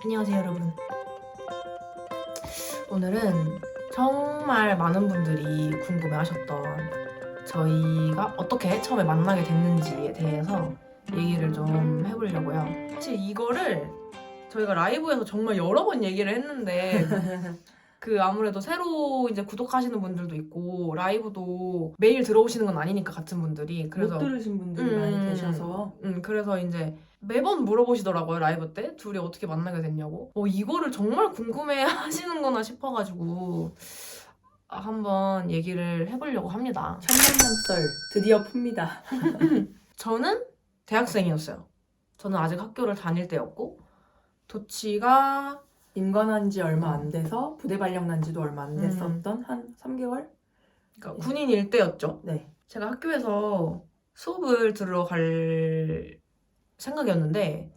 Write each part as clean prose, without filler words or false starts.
안녕하세요 여러분. 오늘은 정말 많은 분들이 궁금해하셨던 저희가 어떻게 처음에 만나게 됐는지에 대해서 얘기를 좀 해보려고요. 사실 이거를 저희가 라이브에서 정말 여러 번 얘기를 했는데 아무래도 새로 이제 구독하시는 분들도 있고 라이브도 매일 들어오시는 건 아니니까 같은 분들이 못 들으신 분들이 많이 계셔서 그래서 이제 매번 물어보시더라고요 라이브 때 둘이 어떻게 만나게 됐냐고. 이거를 정말 궁금해 하시는구나 싶어가지고 한번 얘기를 해보려고 합니다. 천만남썰 드디어 풉니다. 저는 대학생이었어요. 저는 아직 학교를 다닐 때였고 도치가 임관한 지 얼마 안 돼서 부대 발령 난 지도 얼마 안 됐었던 한 3개월? 그러니까 군인일 때였죠. 네. 제가 학교에서 수업을 들으러 갈 생각이었는데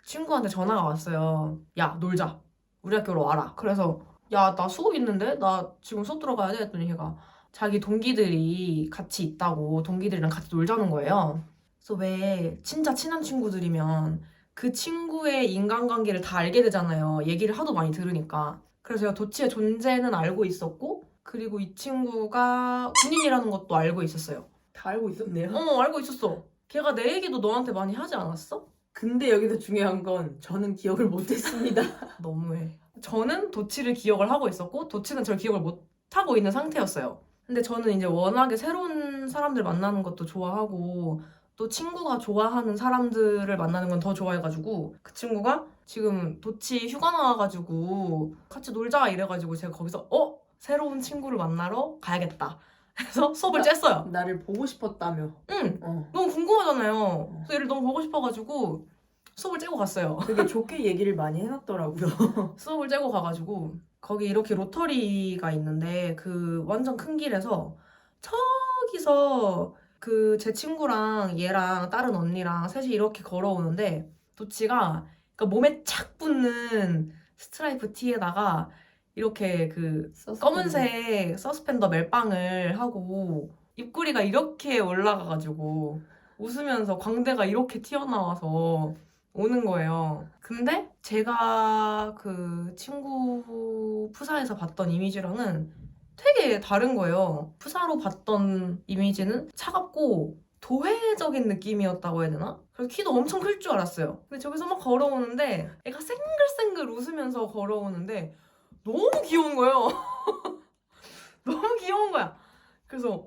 친구한테 전화가 왔어요. 야, 놀자. 우리 학교로 와라. 그래서 야, 나 수업 있는데? 나 지금 수업 들어가야 돼? 했더니 걔가 자기 동기들이 같이 있다고 동기들이랑 같이 놀자는 거예요. 그래서 왜 진짜 친한 친구들이면 그 친구의 인간관계를 다 알게 되잖아요. 얘기를 하도 많이 들으니까. 그래서 제가 도치의 존재는 알고 있었고 그리고 이 친구가 군인이라는 것도 알고 있었어요. 다 알고 있었네요. 알고 있었어. 걔가 내 얘기도 너한테 많이 하지 않았어? 근데 여기서 중요한 건 저는 기억을 못했습니다. 너무해. 저는 도치를 기억을 하고 있었고 도치는 저를 기억을 못 하고 있는 상태였어요. 근데 저는 이제 워낙에 새로운 사람들 만나는 것도 좋아하고 또 친구가 좋아하는 사람들을 만나는 건 더 좋아해가지고 그 친구가 지금 도치 휴가 나와가지고 같이 놀자 이래가지고 제가 거기서 새로운 친구를 만나러 가야겠다 해서 수업을 쬐어요. 나를 보고 싶었다며. 응. 너무 궁금하잖아요. 그래서 얘를 너무 보고 싶어가지고 수업을 째고 갔어요. 되게 좋게 얘기를 많이 해놨더라고요. 수업을 째고 가가지고 거기 이렇게 로터리가 있는데 그 완전 큰 길에서 저기서 제 친구랑 얘랑 다른 언니랑 셋이 이렇게 걸어오는데 도치가 그러니까 몸에 착 붙는 스트라이프 티에다가 이렇게 검은색 서스펜더 멜빵을 하고 입꼬리가 이렇게 올라가가지고 웃으면서 광대가 이렇게 튀어나와서 오는 거예요. 근데 제가 그 친구 푸사에서 봤던 이미지랑은 되게 다른 거예요. 푸사로 봤던 이미지는 차갑고 도회적인 느낌이었다고 해야 되나? 그래서 키도 엄청 클 줄 알았어요. 근데 저기서 막 걸어오는데 애가 생글생글 웃으면서 걸어오는데 너무 귀여운 거예요. 너무 귀여운 거야. 그래서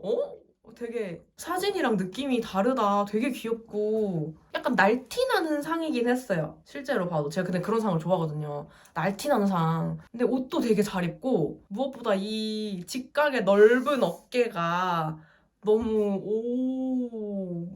되게 사진이랑 느낌이 다르다. 되게 귀엽고 약간 날티나는 상이긴 했어요. 실제로 봐도. 제가 근데 그런 상을 좋아하거든요. 날티나는 상. 근데 옷도 되게 잘 입고 무엇보다 이 직각의 넓은 어깨가 너무 오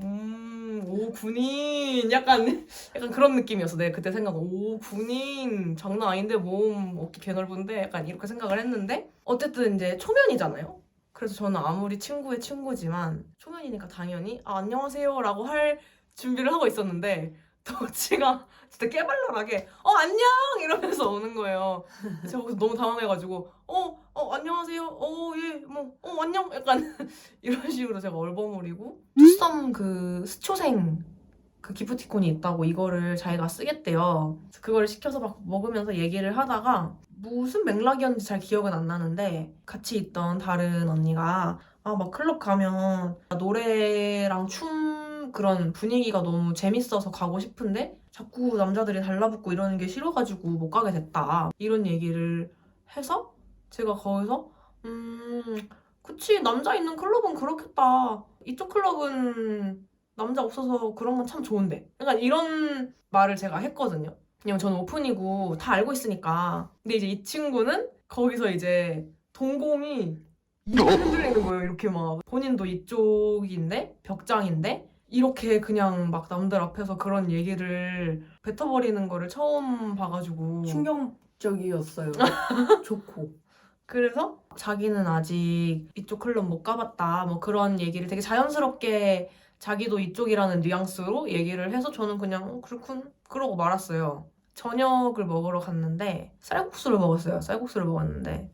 군인 약간 그런 느낌이었어. 내가 그때 생각은 군인 장난 아닌데 몸 어깨 개 넓은데 약간 이렇게 생각을 했는데 어쨌든 이제 초면이잖아요. 그래서 저는 아무리 친구의 친구지만 초면이니까 당연히 안녕하세요 라고 할 준비를 하고 있었는데 도치가 진짜 깨발랄하게 안녕 이러면서 오는 거예요. 제가 거기서 너무 당황해가지고 안녕하세요 예 뭐 안녕 약간 이런 식으로 제가 얼버무리고 투썸 스초생 기프티콘이 있다고 이거를 자기가 쓰겠대요. 그래서 그걸 시켜서 막 먹으면서 얘기를 하다가 무슨 맥락이었는지 잘 기억은 안 나는데 같이 있던 다른 언니가 막 클럽 가면 노래랑 춤 그런 분위기가 너무 재밌어서 가고 싶은데 자꾸 남자들이 달라붙고 이러는 게 싫어가지고 못 가게 됐다. 이런 얘기를 해서 제가 거기서 그치 남자 있는 클럽은 그렇겠다. 이쪽 클럽은 남자 없어서 그런 건 참 좋은데. 약간 이런 말을 제가 했거든요. 왜냐면 저는 오픈이고 다 알고 있으니까. 근데 이제 이 친구는 거기서 이제 동공이 이렇게 흔들리는 거예요. 이렇게 막 본인도 이쪽인데 벽장인데 이렇게 그냥 막 남들 앞에서 그런 얘기를 뱉어버리는 거를 처음 봐가지고 충격적이었어요. 좋고. 그래서 자기는 아직 이쪽 클럽 못 가봤다 뭐 그런 얘기를 되게 자연스럽게 자기도 이쪽이라는 뉘앙스로 얘기를 해서 저는 그냥 그렇군 그러고 말았어요. 저녁을 먹으러 갔는데 쌀국수를 먹었어요. 쌀국수를 먹었는데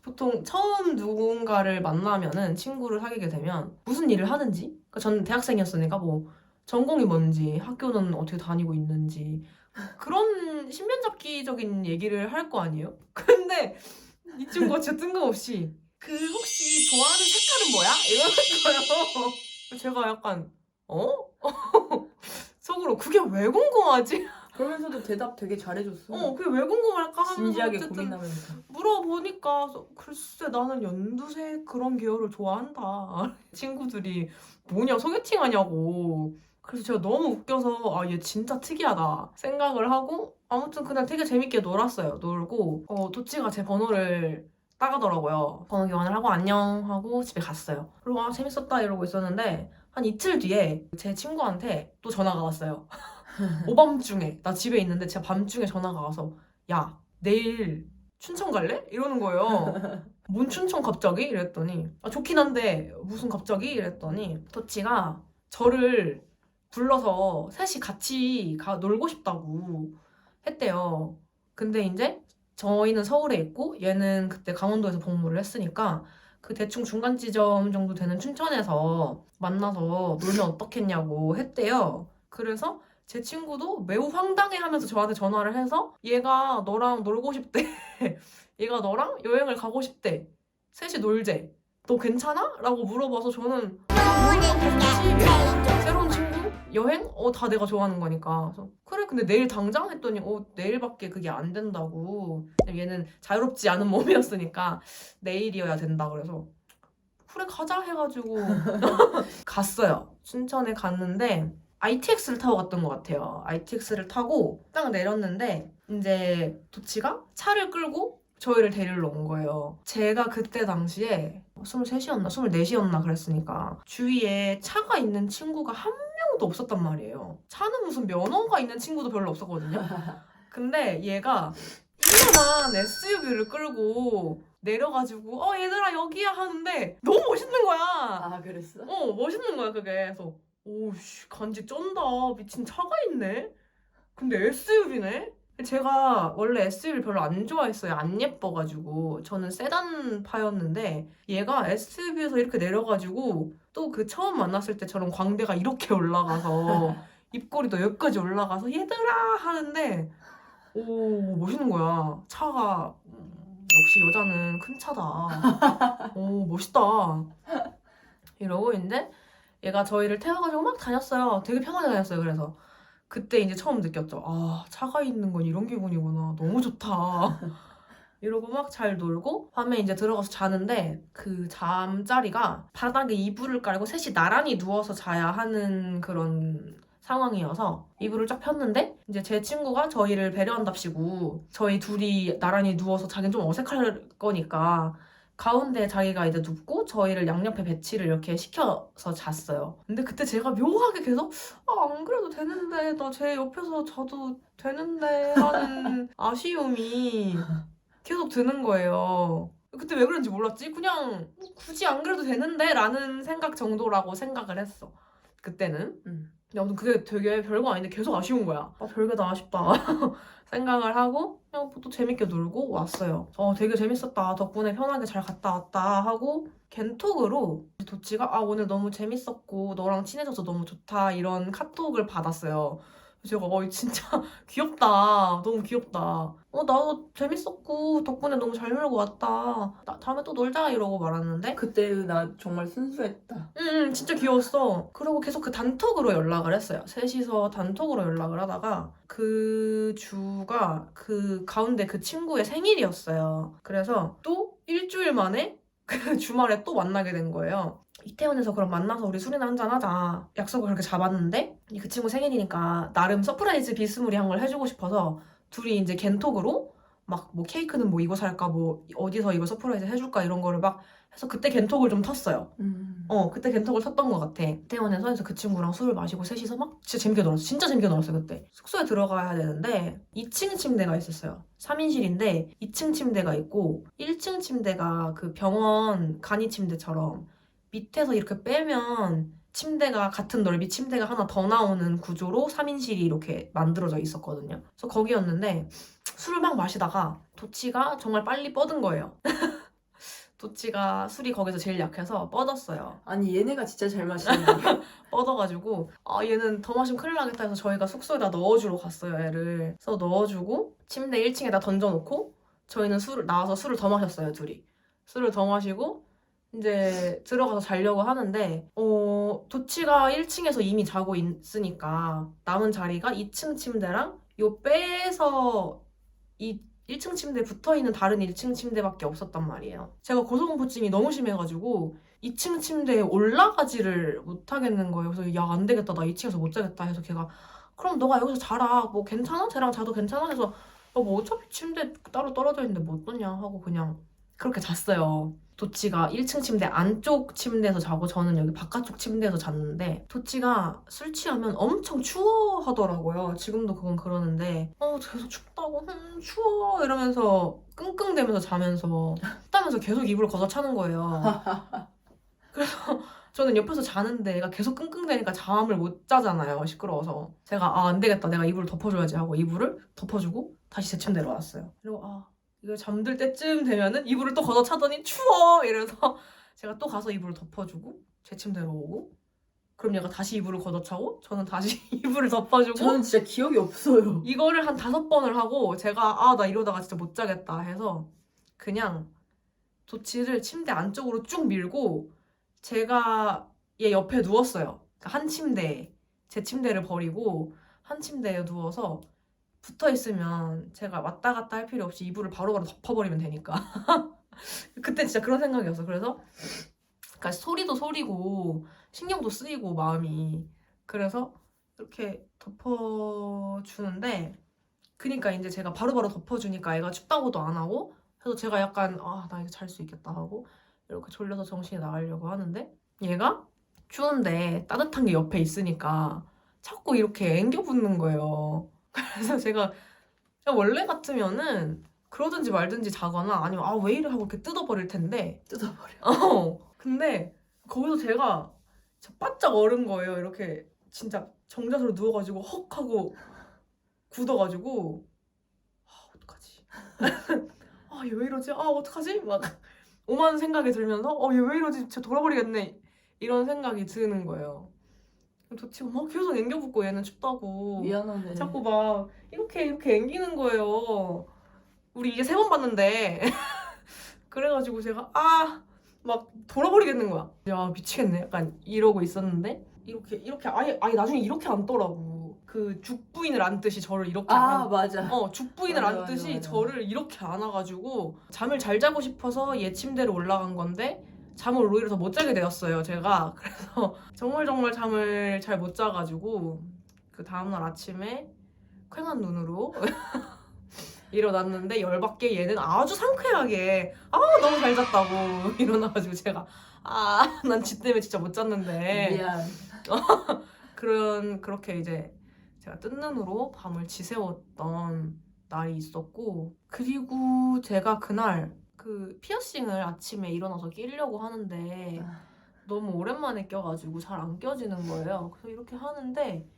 보통 처음 누군가를 만나면은 친구를 사귀게 되면 무슨 일을 하는지 그러니까 저는 대학생이었으니까 뭐 전공이 뭔지 학교는 어떻게 다니고 있는지 그런 신변잡기적인 얘기를 할 거 아니에요? 근데 이 친구가 진짜 뜬금없이 그 혹시 좋아하는 색깔은 뭐야? 이러는 거예요. 제가 약간 어? 속으로 그게 왜 궁금하지? 그러면서도 대답 되게 잘해줬어. 그게 왜 궁금할까 하면서 진지하게 어쨌든 고민하면서. 물어보니까 글쎄 나는 연두색 그런 계열을 좋아한다. 친구들이 뭐냐 소개팅 하냐고. 그래서 제가 너무 웃겨서 아 얘 진짜 특이하다 생각을 하고 아무튼 그날 되게 재밌게 놀았어요. 놀고 도치가 제 번호를 따가더라고요. 번호 교환을 하고 안녕 하고 집에 갔어요. 그리고 아 재밌었다 이러고 있었는데 한 이틀 뒤에 제 친구한테 또 전화가 왔어요. 오밤중에 나 집에 있는데 제가 밤중에 전화가 와서 야 내일 춘천 갈래? 이러는 거예요. 뭔 춘천 갑자기? 이랬더니 아 좋긴 한데 무슨 갑자기? 이랬더니 토치가 저를 불러서 셋이 같이 놀고 싶다고 했대요. 근데 이제 저희는 서울에 있고 얘는 그때 강원도에서 복무를 했으니까 그 대충 중간 지점 정도 되는 춘천에서 만나서 놀면 어떻겠냐고 했대요. 그래서 제 친구도 매우 황당해하면서 저한테 전화를 해서 얘가 너랑 놀고 싶대. 얘가 너랑 여행을 가고 싶대. 셋이 놀재. 너 괜찮아? 라고 물어봐서 저는 새로운 친구? 여행? 다 내가 좋아하는 거니까. 그래서 그래 근데 내일 당장? 했더니 내일밖에 그게 안 된다고. 얘는 자유롭지 않은 몸이었으니까 내일이어야 된다 그래서 그래 가자 해가지고 갔어요. 춘천에 갔는데 ITX를 타고 갔던 것 같아요. ITX를 타고 딱 내렸는데 이제 도치가 차를 끌고 저희를 데리러 온 거예요. 제가 그때 당시에 23이었나 24이었나 그랬으니까 주위에 차가 있는 친구가 한 명도 없었단 말이에요. 차는 무슨 면허가 있는 친구도 별로 없었거든요. 근데 얘가 이만한 SUV를 끌고 내려가지고 얘들아 여기야 하는데 너무 멋있는 거야. 아 그랬어? 멋있는 거야 그게. 그래서 오씨 간지 쩐다. 미친 차가 있네. 근데 SUV네. 제가 원래 SUV를 별로 안 좋아했어요. 안 예뻐가지고 저는 세단파였는데 얘가 SUV에서 이렇게 내려가지고 또 그 처음 만났을 때처럼 광대가 이렇게 올라가서 입꼬리도 여기까지 올라가서 얘들아 하는데 오 멋있는 거야. 차가 역시 여자는 큰 차다. 오 멋있다. 이러고 있는데 얘가 저희를 태워가지고 막 다녔어요. 되게 편하게 다녔어요. 그래서 그때 이제 처음 느꼈죠. 아 차가 있는 건 이런 기분이구나. 너무 좋다. 이러고 막 잘 놀고 밤에 이제 들어가서 자는데 그 잠자리가 바닥에 이불을 깔고 셋이 나란히 누워서 자야 하는 그런 상황이어서 이불을 쫙 폈는데 이제 제 친구가 저희를 배려한답시고 저희 둘이 나란히 누워서 자긴 좀 어색할 거니까 가운데 자기가 이제 눕고 저희를 양옆에 배치를 이렇게 시켜서 잤어요. 근데 그때 제가 묘하게 계속 안 그래도 되는데 나 제 옆에서 자도 되는데 하는 아쉬움이 계속 드는 거예요. 그때 왜 그런지 몰랐지? 그냥 굳이 안 그래도 되는데 라는 생각 정도라고 생각을 했어. 그때는. 근데 아무튼 그게 되게 별거 아닌데 계속 아쉬운 거야. 별게 다 아쉽다. 생각을 하고 그냥 또 재밌게 놀고 왔어요. 되게 재밌었다. 덕분에 편하게 잘 갔다 왔다 하고 겐톡으로 도치가 오늘 너무 재밌었고 너랑 친해져서 너무 좋다 이런 카톡을 받았어요. 제가 진짜 귀엽다. 너무 귀엽다. 나도 재밌었고 덕분에 너무 잘 놀고 왔다. 다음에 또 놀자 이러고 말았는데 그때 나 정말 순수했다. 응 진짜 귀여웠어. 그리고 계속 그 단톡으로 연락을 했어요. 셋이서 단톡으로 연락을 하다가 그 주가 그 가운데 그 친구의 생일이었어요. 그래서 또 일주일 만에 그 주말에 또 만나게 된 거예요. 이태원에서 그럼 만나서 우리 술이나 한잔 하자 약속을 그렇게 잡았는데 그 친구 생일이니까 나름 서프라이즈 비스무리한 걸 해주고 싶어서 둘이 이제 겐톡으로 막 뭐 케이크는 뭐 이거 살까 뭐 어디서 이거 서프라이즈 해줄까 이런 거를 막 해서 그때 겐톡을 좀 텄어요. 그때 겐톡을 텄던 것 같아. 이태원에서 그래서 그 친구랑 술을 마시고 셋이서 막 진짜 재밌게 놀았어. 진짜 재밌게 놀았어요 그때. 숙소에 들어가야 되는데 2층 침대가 있었어요. 3인실인데 2층 침대가 있고 1층 침대가 그 병원 간이 침대처럼 밑에서 이렇게 빼면 침대가 같은 넓이 침대가 하나 더 나오는 구조로 3인실이 이렇게 만들어져 있었거든요. 그래서 거기였는데 술을 막 마시다가 도치가 정말 빨리 뻗은 거예요. 도치가 술이 거기서 제일 약해서 뻗었어요. 아니 얘네가 진짜 잘 마시네. 뻗어가지고 아 얘는 더 마시면 큰일 나겠다 해서 저희가 숙소에다 넣어주러 갔어요, 애를. 그래서 넣어주고 침대 1층에다 던져놓고 저희는 나와서 술을 더 마셨어요, 둘이. 술을 더 마시고 이제 들어가서 자려고 하는데 도치가 1층에서 이미 자고 있으니까 남은 자리가 2층 침대랑 요 배에서 이 1층 침대에 붙어있는 다른 1층 침대밖에 없었단 말이에요. 제가 고소공포증이 너무 심해가지고 2층 침대에 올라가지를 못하겠는 거예요. 그래서 야, 안 되겠다. 나 2층에서 못 자겠다 해서 걔가 그럼 너가 여기서 자라. 뭐 괜찮아? 쟤랑 자도 괜찮아? 해서 뭐 어차피 침대 따로 떨어져 있는데 뭐 어떠냐 하고 그냥 그렇게 잤어요. 도치가 1층 침대 안쪽 침대에서 자고 저는 여기 바깥쪽 침대에서 잤는데 도치가 술 취하면 엄청 추워하더라고요. 지금도 그건 그러는데 계속 춥다고 추워 이러면서 끙끙대면서 자면서 춥다면서 계속 이불을 걷어차는 거예요. 그래서 저는 옆에서 자는데 얘가 계속 끙끙대니까 잠을 못 자잖아요. 시끄러워서. 제가 안 되겠다. 내가 이불을 덮어줘야지 하고 이불을 덮어주고 다시 제 침대로 왔어요. 그리고 이거 잠들 때쯤 되면은 이불을 또 걷어차더니 추워! 이래서 제가 또 가서 이불을 덮어주고 제 침대로 오고 그럼 얘가 다시 이불을 걷어차고 저는 다시 이불을 덮어주고 저는 진짜 기억이 없어요. 이거를 한 5번을 하고 제가 나 이러다가 진짜 못 자겠다 해서 그냥 도치를 침대 안쪽으로 쭉 밀고 제가 얘 옆에 누웠어요. 그러니까 한 침대에 제 침대를 버리고 한 침대에 누워서 붙어있으면 제가 왔다 갔다 할 필요 없이 이불을 바로바로 덮어버리면 되니까 그때 진짜 그런 생각이었어. 그래서 그러니까 소리도 소리고 신경도 쓰이고 마음이 그래서 이렇게 덮어주는데 그니까 이제 제가 바로바로 덮어주니까 애가 춥다고도 안 하고 그래서 제가 약간 나 이거 잘 수 있겠다 하고 이렇게 졸려서 정신이 나가려고 하는데 얘가 추운데 따뜻한 게 옆에 있으니까 자꾸 이렇게 앵겨붙는 거예요. 그래서 제가 원래 같으면은 그러든지 말든지 자거나 아니면 왜 이래 하고 이렇게 뜯어버릴 텐데 뜯어버려. 근데 거기서 제가 바짝 얼은 거예요. 이렇게 진짜 정자세로 누워가지고 헉 하고 굳어가지고 어떡하지? 얘 왜 이러지? 어떡하지? 막 오만 생각이 들면서 얘 왜 이러지? 진짜 돌아버리겠네 이런 생각이 드는 거예요. 도치가 막 계속 앵겨붙고 얘는 춥다고 미안하네. 자꾸 막 이렇게 앵기는 거예요. 우리 이제 3번 봤는데 그래가지고 제가 막 돌아버리겠는 거야. 야 미치겠네 약간 이러고 있었는데 이렇게 아예 나중에 이렇게 앉더라고. 그 죽부인을 안듯이 저를 이렇게 맞아. 죽부인을 맞아, 안듯이 맞아. 저를 이렇게 안아가지고 잠을 잘 자고 싶어서 얘 침대로 올라간 건데 잠을 오히려 더 못 자게 되었어요 제가. 그래서 정말 잠을 잘 못 자가지고 그 다음날 아침에 퀭한 눈으로 일어났는데 열받게 얘는 아주 상쾌하게 너무 잘 잤다고 일어나가지고 제가 난 지 때문에 진짜 못 잤는데 미안. 그렇게 이제 제가 뜬 눈으로 밤을 지새웠던 날이 있었고 그리고 제가 그날 그 피어싱을 아침에 일어나서 끼려고 하는데 너무 오랜만에 껴가지고 잘 안 껴지는 거예요. 그래서 이렇게 하는데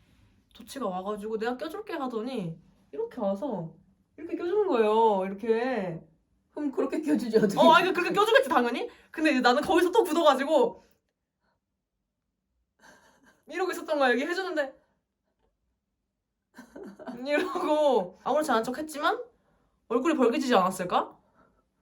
도치가 와가지고 내가 껴줄게 하더니 이렇게 와서 이렇게 껴주는 거예요. 이렇게. 그럼 그렇게 껴주지 어떻게? 아니 그렇게 껴주겠지 당연히. 근데 이제 나는 거기서 또 굳어가지고 이러고 있었던 거야. 여기 해주는데 이러고 아무렇지 않은 척 했지만 얼굴이 벌개지지 않았을까?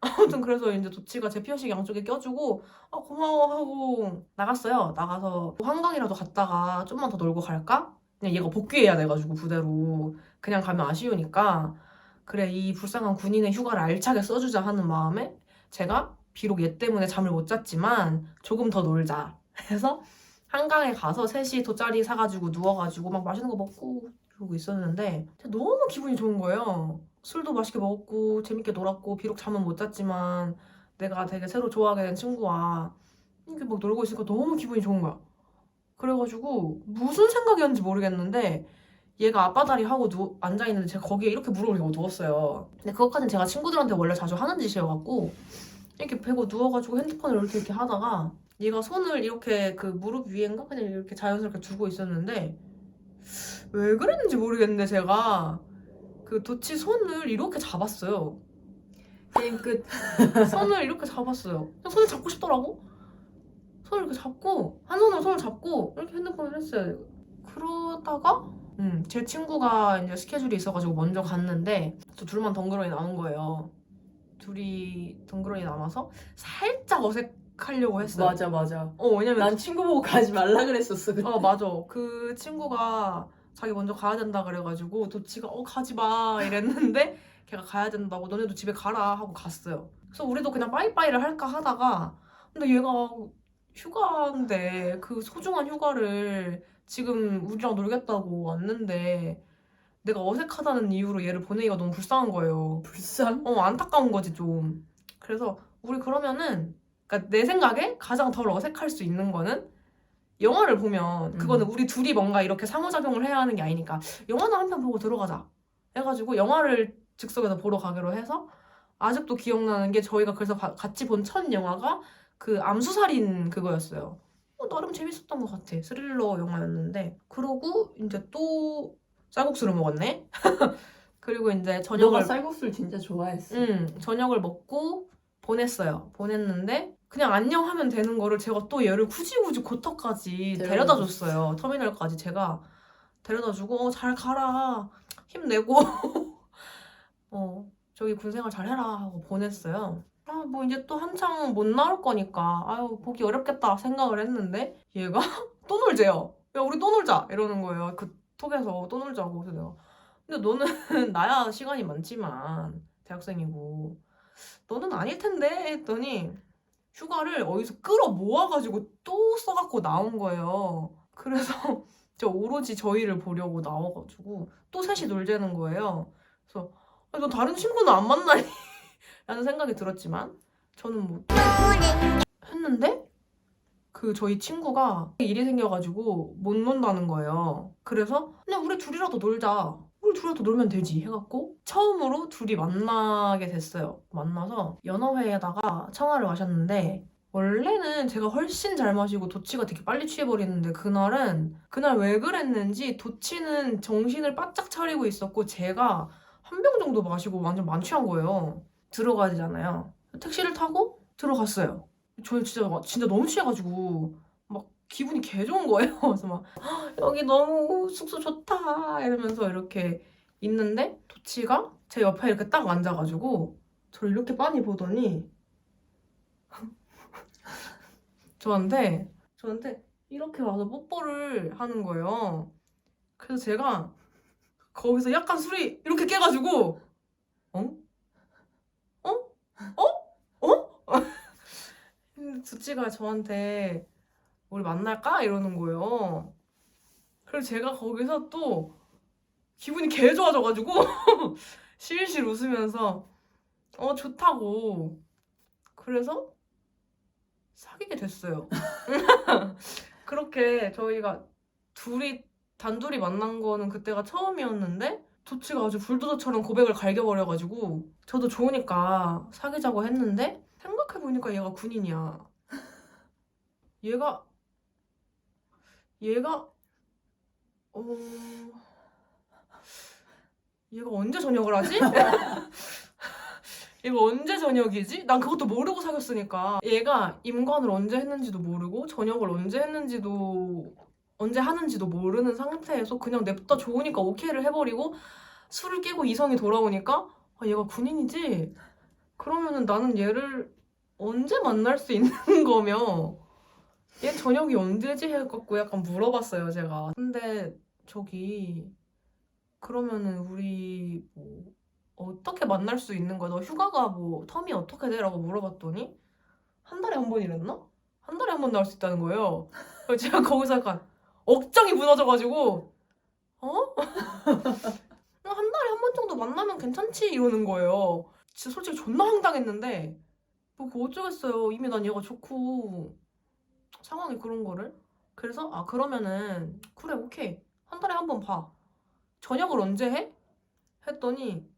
아무튼 그래서 이제 도치가 제 피어싱 양쪽에 껴주고 고마워 하고 나갔어요. 나가서 한강이라도 갔다가 좀만 더 놀고 갈까? 그냥 얘가 복귀해야 돼가지고 부대로 그냥 가면 아쉬우니까 그래 이 불쌍한 군인의 휴가를 알차게 써주자 하는 마음에 제가 비록 얘 때문에 잠을 못 잤지만 조금 더 놀자 해서 한강에 가서 3시 돗자리 사가지고 누워가지고 막 맛있는 거 먹고 그러고 있었는데 너무 기분이 좋은 거예요. 술도 맛있게 먹었고 재밌게 놀았고 비록 잠은 못 잤지만 내가 되게 새로 좋아하게 된 친구와 이렇게 막 놀고 있으니까 너무 기분이 좋은 거야. 그래가지고 무슨 생각이었는지 모르겠는데 얘가 앞바다리 하고 앉아있는데 제가 거기에 이렇게 무릎을 대고 누웠어요. 근데 그것까지는 제가 친구들한테 원래 자주 하는 짓이어갖고 이렇게 베고 누워가지고 핸드폰을 이렇게 하다가 얘가 손을 이렇게 그 무릎 위에인가 그냥 이렇게 자연스럽게 두고 있었는데 왜 그랬는지 모르겠는데 제가 그 도치 손을 이렇게 잡았어요. 게임 끝. 손을 이렇게 잡았어요. 그냥 손을 잡고 싶더라고. 손을 이렇게 잡고 한 손으로 손을 잡고 이렇게 핸드폰을 했어요. 그러다가 제 친구가 이제 스케줄이 있어가지고 먼저 갔는데 저 둘만 덩그러니 남은 거예요. 둘이 덩그러니 남아서 살짝 어색하려고 했어요. 맞아. 왜냐면 난 친구 보고 가지 말라 그랬었어. 그때. 맞아. 그 친구가 자기 먼저 가야 된다 그래가지고 도치가 가지 마 이랬는데 걔가 가야 된다고 너네도 집에 가라 하고 갔어요. 그래서 우리도 그냥 빠이빠이를 할까 하다가 근데 얘가 휴가인데 그 소중한 휴가를 지금 우리랑 놀겠다고 왔는데 내가 어색하다는 이유로 얘를 보내기가 너무 불쌍한 거예요. 불쌍? 안타까운 거지 좀. 그래서 우리 그러면은 그러니까 내 생각에 가장 덜 어색할 수 있는 거는 영화를 보면 그거는 우리 둘이 뭔가 이렇게 상호작용을 해야 하는 게 아니니까 영화나 한 편 보고 들어가자 해가지고 영화를 즉석에서 보러 가기로 해서 아직도 기억나는 게 저희가 그래서 같이 본 첫 영화가 그 암수살인 그거였어요. 나름 재밌었던 것 같아. 스릴러 영화였는데 그러고 이제 또 쌀국수를 먹었네. 그리고 이제 너가 저녁을 쌀국수를 진짜 좋아했어. 저녁을 먹고 보냈는데 그냥 안녕 하면 되는 거를 제가 또 얘를 굳이 고터까지 데려다 줬어요. 터미널까지 제가 데려다 주고 잘 가라 힘내고 저기 군생활 잘 해라 하고 보냈어요. 뭐 이제 또 한창 못 나올 거니까 아유 보기 어렵겠다 생각을 했는데 얘가 또 놀재요. 야 우리 또 놀자 이러는 거예요. 그 톡에서 또 놀자고. 그래서 내가 근데 너는 나야 시간이 많지만 대학생이고 너는 아닐 텐데 했더니 휴가를 어디서 끌어 모아가지고 또 써갖고 나온 거예요. 그래서 저 오로지 저희를 보려고 나와가지고 또 셋이 놀자는 거예요. 그래서 너 다른 친구는 안 만나니? 라는 생각이 들었지만 저는 뭐 했는데 그 저희 친구가 일이 생겨가지고 못 논다는 거예요. 그래서 그냥 우리 둘이라도 놀자. 우리 둘이라도 놀면 되지 해갖고 처음으로 둘이 만나게 됐어요. 만나서 연어회에다가 청아를 마셨는데 원래는 제가 훨씬 잘 마시고 도치가 되게 빨리 취해버리는데 그날 왜 그랬는지 도치는 정신을 바짝 차리고 있었고 제가 한 병 정도 마시고 완전 만취한 거예요. 들어가야 되잖아요. 택시를 타고 들어갔어요. 저는 진짜 너무 취해가지고 막 기분이 개 좋은 거예요. 그래서 막 여기 너무 숙소 좋다 이러면서 이렇게 있는데 도치가 제 옆에 이렇게 딱 앉아가지고 저를 이렇게 빤히 보더니 저한테 이렇게 와서 뽀뽀를 하는 거예요. 그래서 제가 거기서 약간 술이 이렇게 깨가지고 두치가 저한테 우리 만날까? 이러는 거예요. 그래서 제가 거기서 또 기분이 개 좋아져가지고 실실 웃으면서 좋다고 그래서 사귀게 됐어요. 그렇게 저희가 단둘이 만난 거는 그때가 처음이었는데 도치가 아주 불도저처럼 고백을 갈겨버려가지고 저도 좋으니까 사귀자고 했는데 생각해보니까 얘가 군인이야. 얘가 얘가 언제 전역을 하지? 얘가 언제 전역이지? 난 그것도 모르고 사귀었으니까. 얘가 임관을 언제 했는지도 모르고 전역을 언제 하는지도 모르는 상태에서 그냥 냅다 좋으니까 오케이를 해버리고 술을 깨고 이성이 돌아오니까 얘가 군인이지? 그러면은 나는 얘를 언제 만날 수 있는 거며 얘 저녁이 언제지? 해갖고 약간 물어봤어요 제가. 근데 그러면은 우리 뭐 어떻게 만날 수 있는 거야? 너 휴가가 뭐 텀이 어떻게 돼? 라고 물어봤더니 한 달에 한 번이랬나? 한 달에 한 번 나올 수 있다는 거예요. 그래서 제가 거기서 약간 억장이 무너져가지고 한 달에 한 번 정도 만나면 괜찮지? 이러는 거예요. 진짜 솔직히 존나 황당했는데 뭐 그거 어쩌겠어요. 이미 난 얘가 좋고 상황이 그런 거를. 그래서 그러면은 그래 오케이 한 달에 한 번 봐. 저녁을 언제 해? 했더니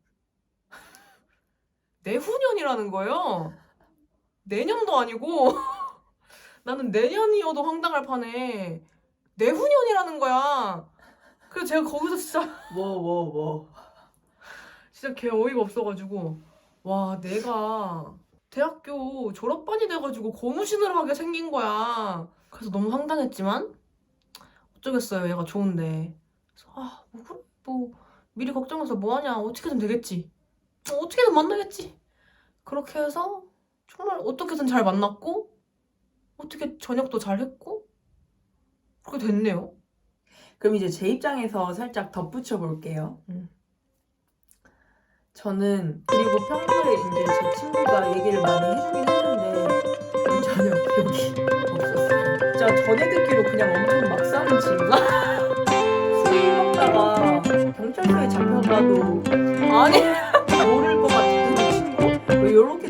내후년이라는 거예요. 내년도 아니고 나는 내년이어도 황당할 판에 내후년이라는 거야. 그래서 제가 거기서 진짜 뭐. 진짜 개 어이가 없어가지고 와, 내가 대학교 졸업반이 돼가지고 고무신을 하게 생긴 거야. 그래서 너무 황당했지만 어쩌겠어요. 얘가 좋은데. 그래서 뭐 그래? 뭐 미리 걱정해서 뭐하냐. 어떻게든 되겠지. 어떻게든 만나겠지. 그렇게 해서 정말 어떻게든 잘 만났고 어떻게 저녁도 잘 했고 그렇게 됐네요. 그럼 이제 제 입장에서 살짝 덧붙여 볼게요. 저는 그리고 평소에 이제 제 친구가 얘기를 많이 해주긴 했는데 전혀 기억이 없었어요. 진짜 전에 듣기로 그냥 엄청 막 사는 친구가 술 먹다가 경찰서에 잡혀가도 아니 모를 것 같은 친구? 뭐 이렇게